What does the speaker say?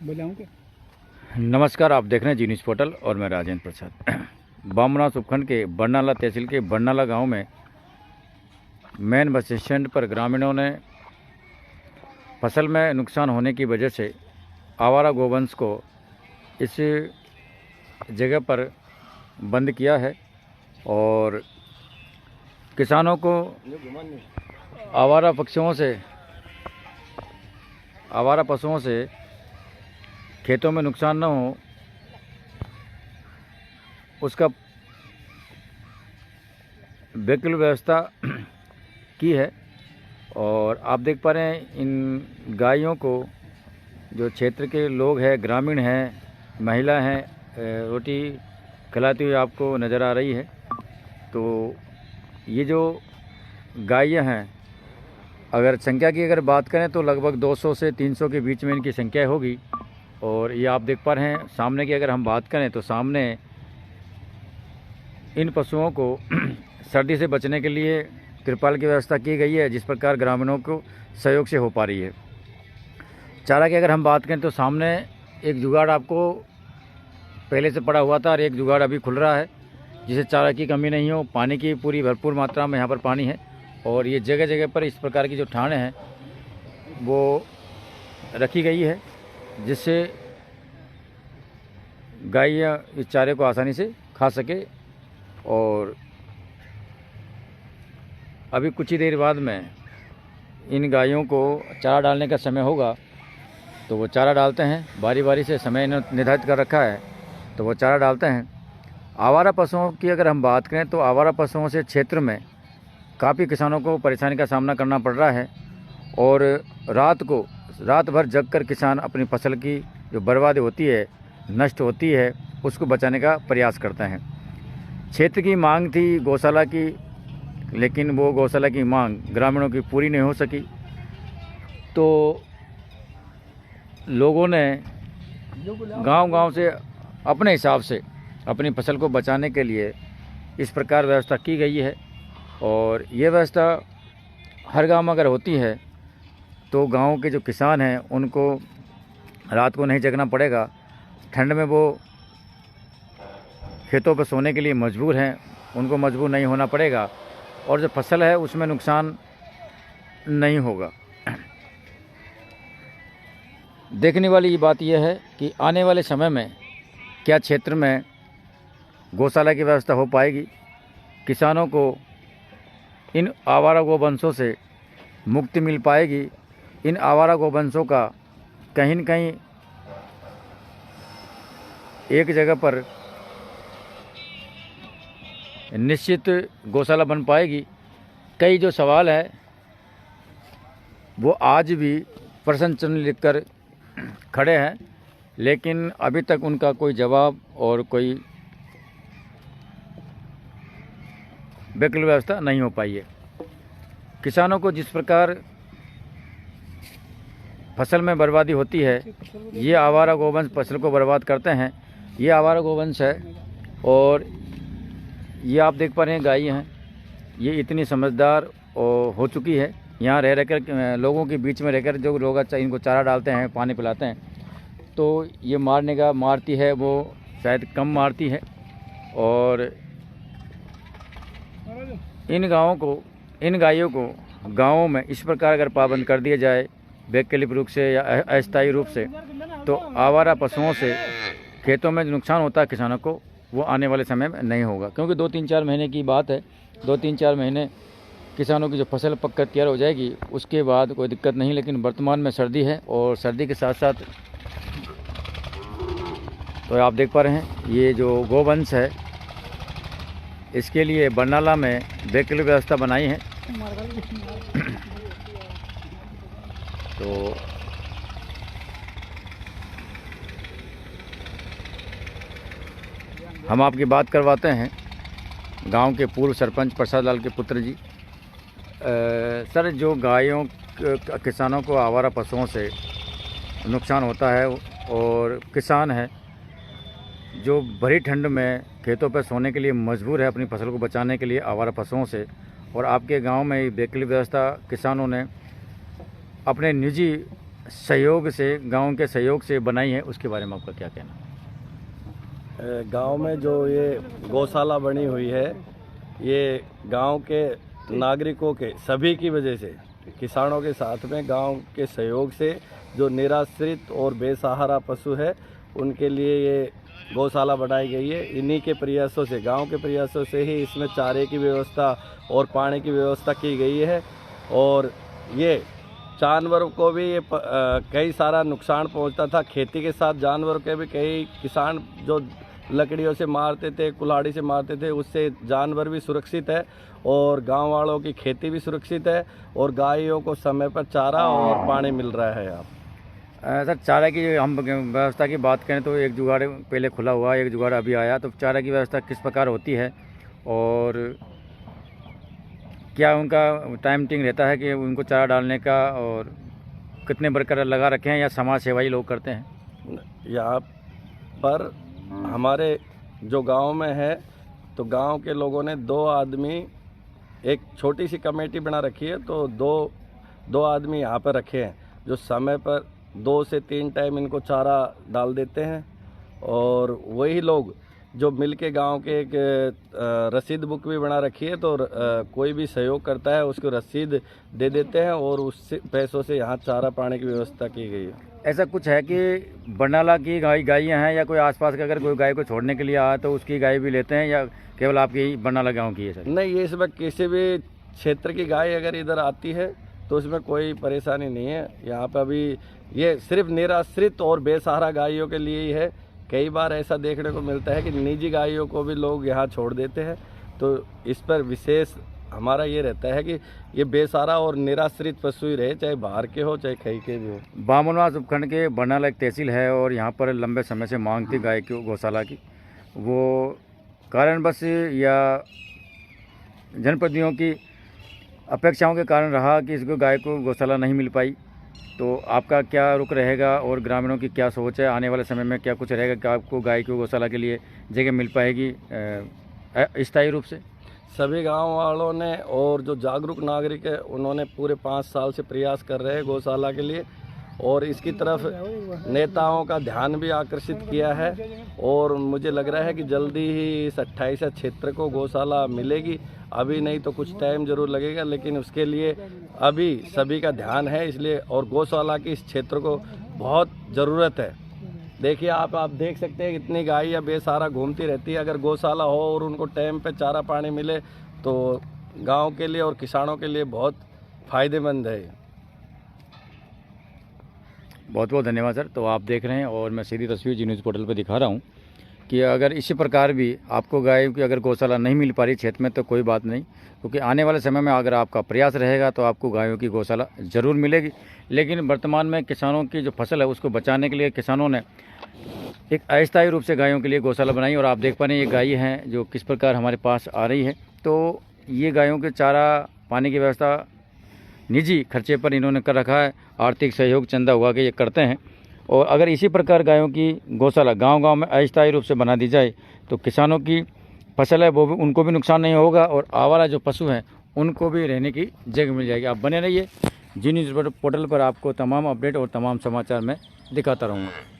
बोलाऊँ क्या? नमस्कार, आप देख रहे हैं जी न्यूज़ पोर्टल और मैं राजेंद्र प्रसाद। बामनास उपखंड के बरनाला तहसील के बरनाला गांव में मेन बस स्टैंड पर ग्रामीणों ने फसल में नुकसान होने की वजह से आवारा गोवंश को इस जगह पर बंद किया है और किसानों को आवारा पशुओं से खेतों में नुकसान न हो उसका वैकल्पिक व्यवस्था की है। और आप देख पा रहे हैं इन गायों को जो क्षेत्र के लोग हैं, ग्रामीण हैं, महिला हैं, रोटी खिलाती हुई आपको नज़र आ रही है। तो ये जो गायें हैं, अगर संख्या की अगर बात करें तो लगभग 200 से 300 के बीच में इनकी संख्या होगी। और ये आप देख पा रहे हैं सामने की अगर हम बात करें तो सामने इन पशुओं को सर्दी से बचने के लिए तिरपाल की व्यवस्था की गई है, जिस प्रकार ग्रामीणों को सहयोग से हो पा रही है। चारा की अगर हम बात करें तो सामने एक जुगाड़ आपको पहले से पड़ा हुआ था और एक जुगाड़ अभी खुल रहा है, जिससे चारा की कमी नहीं हो। पानी की पूरी भरपूर मात्रा में यहाँ पर पानी है और ये जगह जगह पर इस प्रकार की जो ठानें हैं वो रखी गई है, जिससे गायें इस चारे को आसानी से खा सके। और अभी कुछ ही देर बाद में इन गायों को चारा डालने का समय होगा, तो वो चारा डालते हैं। बारी बारी से समय निर्धारित कर रखा है तो वो चारा डालते हैं। आवारा पशुओं की अगर हम बात करें तो आवारा पशुओं से क्षेत्र में काफ़ी किसानों को परेशानी का सामना करना पड़ रहा है और रात भर जग कर किसान अपनी फसल की जो बर्बादी होती है, नष्ट होती है, उसको बचाने का प्रयास करते हैं। क्षेत्र की मांग थी गौशाला की, लेकिन वो गौशाला की मांग ग्रामीणों की पूरी नहीं हो सकी, तो लोगों ने गांव-गांव से अपने हिसाब से अपनी फसल को बचाने के लिए इस प्रकार व्यवस्था की गई है। और ये व्यवस्था हर गांव में अगर होती है तो गांव के जो किसान हैं उनको रात को नहीं जगना पड़ेगा। ठंड में वो खेतों पर सोने के लिए मजबूर हैं, उनको मजबूर नहीं होना पड़ेगा और जो फसल है उसमें नुकसान नहीं होगा। देखने वाली बात यह है कि आने वाले समय में क्या क्षेत्र में गौशाला की व्यवस्था हो पाएगी, किसानों को इन आवारा गोवंशों से मुक्ति मिल पाएगी। इन आवारा गोवंशों का कहीं न कहीं एक जगह पर निश्चित गौशाला बन पाएगी। कई जो सवाल है वो आज भी प्रश्न चिन्ह लिखकर खड़े हैं, लेकिन अभी तक उनका कोई जवाब और कोई वैकल्पिक व्यवस्था नहीं हो पाई है। किसानों को जिस प्रकार फसल में बर्बादी होती है, ये आवारा गोवंश फसल को बर्बाद करते हैं। ये आवारा गोवंश है और ये आप देख पा रहे हैं गाय हैं, ये इतनी समझदार हो चुकी है। यहाँ रह रहकर लोगों के बीच में रहकर जो लोग इनको चारा डालते हैं, पानी पिलाते हैं, तो ये मारती है वो शायद कम मारती है। और इन गायों को गाँवों में इस प्रकार अगर पाबंद कर दिया जाए वैकल्पिक रूप से या अस्थायी रूप से, तो आवारा पशुओं से खेतों में जो नुकसान होता है किसानों को, वो आने वाले समय में नहीं होगा। क्योंकि 2-3-4 महीने की बात है, 2-3-4 महीने किसानों की जो फसल पककर तैयार हो जाएगी, उसके बाद कोई दिक्कत नहीं। लेकिन वर्तमान में सर्दी है और सर्दी के साथ साथ तो आप देख पा रहे हैं ये जो गोवंश है, इसके लिए बरनाला में वैकल्पिक व्यवस्था बनाई है। तो हम आपकी बात करवाते हैं गांव के पूर्व सरपंच प्रसाद लाल के पुत्र जी। सर, जो गायों किसानों को आवारा पशुओं से नुकसान होता है और किसान है जो भरी ठंड में खेतों पर सोने के लिए मजबूर है अपनी फसल को बचाने के लिए आवारा पशुओं से, और आपके गांव में वैकल्पिक व्यवस्था किसानों ने अपने निजी सहयोग से, गांव के सहयोग से बनाई है, उसके बारे में आपका क्या कहना? गांव में जो ये गौशाला बनी हुई है, ये गांव के नागरिकों के सभी की वजह से, किसानों के साथ में गांव के सहयोग से जो निराश्रित और बेसहारा पशु है उनके लिए ये गौशाला बनाई गई है। इन्हीं के प्रयासों से, गांव के प्रयासों से ही इसमें चारे की व्यवस्था और पानी की व्यवस्था की गई है। और ये जानवरों को भी ये कई सारा नुकसान पहुंचता था। खेती के साथ जानवरों के भी कई किसान जो लकड़ियों से मारते थे, कुल्हाड़ी से मारते थे, उससे जानवर भी सुरक्षित है और गांव वालों की खेती भी सुरक्षित है और गायों को समय पर चारा और पानी मिल रहा है। आप सर, चारा की हम व्यवस्था की बात करें तो एक जुगाड़ पहले खुला हुआ, एक जुगाड़ अभी आया, तो चारा की व्यवस्था किस प्रकार होती है और क्या उनका टाइमिंग रहता है कि उनको चारा डालने का, और कितने वर्कर लगा रखे हैं या समाज सेवाई लोग करते हैं? यहाँ पर हमारे जो गांव में है तो गांव के लोगों ने 2 आदमी, एक छोटी सी कमेटी बना रखी है, तो दो आदमी यहाँ पर रखे हैं जो समय पर 2 से 3 टाइम इनको चारा डाल देते हैं। और वही लोग जो मिलके गांव के एक रसीद बुक भी बना रखी है, तो कोई भी सहयोग करता है उसको रसीद दे देते हैं और उस पैसों से यहाँ चारा पानी की व्यवस्था की गई है। ऐसा कुछ है कि बरनाला की गायें हैं या कोई आसपास का अगर कोई गाय को छोड़ने के लिए आया तो उसकी गाय भी लेते हैं या केवल आपकी बरनाला गांव की है सर? नहीं, ये इसमें किसी भी क्षेत्र की गाय अगर इधर आती है तो इसमें कोई परेशानी नहीं है। यहाँ पर अभी ये सिर्फ निराश्रित और बेसहारा गायों के लिए ही है। कई बार ऐसा देखने को मिलता है कि निजी गायों को भी लोग यहाँ छोड़ देते हैं, तो इस पर विशेष हमारा ये रहता है कि ये बेसहारा और निराश्रित पशु ही रहे, चाहे बाहर के हो चाहे कहीं के भी हो। बामनवास उपखंड के बरनाला एक तहसील है और यहाँ पर लंबे समय से मांग थी गाय की गौशाला की। वो कारणवश या जनप्रतिनिधियों की अपेक्षाओं के कारण रहा कि इसको गाय को गौशाला नहीं मिल पाई। तो आपका क्या रुख रहेगा और ग्रामीणों की क्या सोच है, आने वाले समय में क्या कुछ रहेगा कि आपको गाय की गौशाला के लिए जगह मिल पाएगी स्थायी रूप से? सभी गांव वालों ने और जो जागरूक नागरिक है उन्होंने पूरे 5 साल से प्रयास कर रहे हैं गौशाला के लिए, और इसकी तरफ नेताओं का ध्यान भी आकर्षित किया है। और मुझे लग रहा है कि जल्दी ही इस 28 क्षेत्र को गौशाला मिलेगी। अभी नहीं तो कुछ टाइम जरूर लगेगा, लेकिन उसके लिए अभी सभी का ध्यान है इसलिए, और गौशाला की इस क्षेत्र को बहुत ज़रूरत है। देखिए आप देख सकते हैं कितनी गाय या बेसहारा घूमती रहती है। अगर गौशाला हो और उनको टाइम पे चारा पानी मिले तो गांव के लिए और किसानों के लिए बहुत फ़ायदेमंद है। बहुत बहुत धन्यवाद सर। तो आप देख रहे हैं और मैं सीधी तस्वीर जी न्यूज़ पोर्टल पर दिखा रहा हूँ कि अगर इसी प्रकार भी आपको गाय की अगर गौशाला नहीं मिल पा रही क्षेत्र में तो कोई बात नहीं, क्योंकि आने वाले समय में अगर आपका प्रयास रहेगा तो आपको गायों की गौशाला ज़रूर मिलेगी। लेकिन वर्तमान में किसानों की जो फसल है उसको बचाने के लिए किसानों ने एक अस्थायी रूप से गायों के लिए गौशाला बनाई, और आप देख पा रहे हैं ये गाय हैं जो किस प्रकार हमारे पास आ रही है। तो ये गायों के चारा पानी की व्यवस्था निजी खर्चे पर इन्होंने कर रखा है, आर्थिक सहयोग चंदा हुआ के ये करते हैं। और अगर इसी प्रकार गायों की गौशाला गांव-गांव में अस्थायी रूप से बना दी जाए तो किसानों की फसल है वो भी, उनको भी नुकसान नहीं होगा और आवारा जो पशु हैं उनको भी रहने की जगह मिल जाएगी। आप बने रहिए जी न्यूज़ पोर्टल पर, आपको तमाम अपडेट और तमाम समाचार मैं दिखाता रहूँगा।